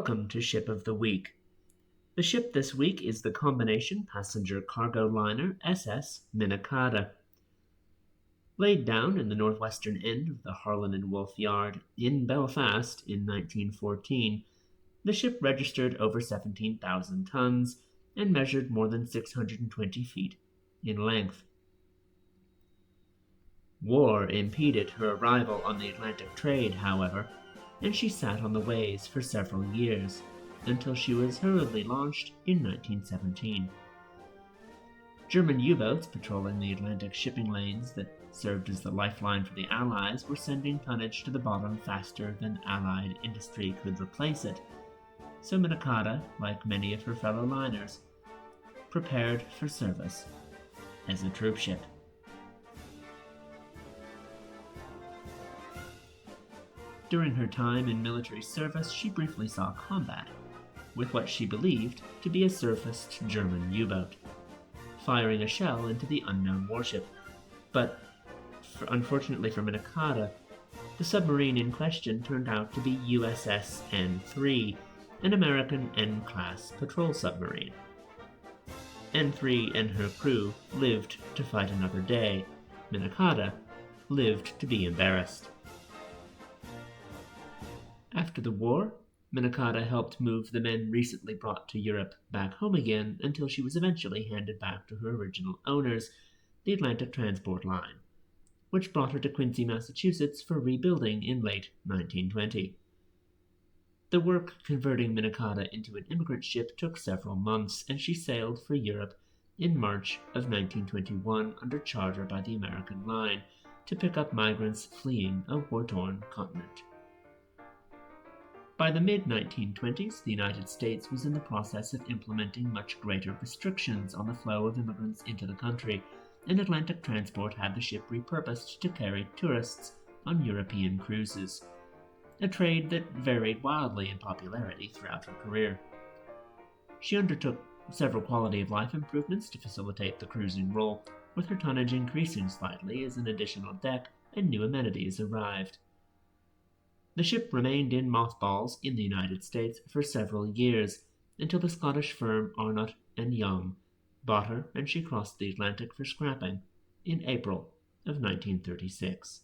Welcome to Ship of the Week. The ship this week is the combination passenger cargo liner SS Minnekahda. Laid down in the northwestern end of the Harland and Wolff Yard in Belfast in 1914, the ship registered over 17,000 tons and measured more than 620 feet in length. War impeded her arrival on the Atlantic trade, however, and she sat on the ways for several years, until she was hurriedly launched in 1917. German U-boats patrolling the Atlantic shipping lanes that served as the lifeline for the Allies were sending tonnage to the bottom faster than Allied industry could replace it, so Minnekahda, like many of her fellow liners, prepared for service as a troopship. During her time in military service, she briefly saw combat, with what she believed to be a surfaced German U-boat, firing a shell into the unknown warship. But, unfortunately for Minnekahda, the submarine in question turned out to be USS N3, an American N-class patrol submarine. N3 and her crew lived to fight another day. Minnekahda lived to be embarrassed. After the war, Minnekahda helped move the men recently brought to Europe back home again until she was eventually handed back to her original owners, the Atlantic Transport Line, which brought her to Quincy, Massachusetts for rebuilding in late 1920. The work converting Minnekahda into an immigrant ship took several months, and she sailed for Europe in March of 1921 under charter by the American Line to pick up migrants fleeing a war-torn continent. By the mid-1920s, the United States was in the process of implementing much greater restrictions on the flow of immigrants into the country, and Atlantic Transport had the ship repurposed to carry tourists on European cruises, a trade that varied wildly in popularity throughout her career. She undertook several quality-of-life improvements to facilitate the cruising role, with her tonnage increasing slightly as an additional deck and new amenities arrived. The ship remained in mothballs in the United States for several years, until the Scottish firm Arnott and Young bought her and she crossed the Atlantic for scrapping in April of 1936.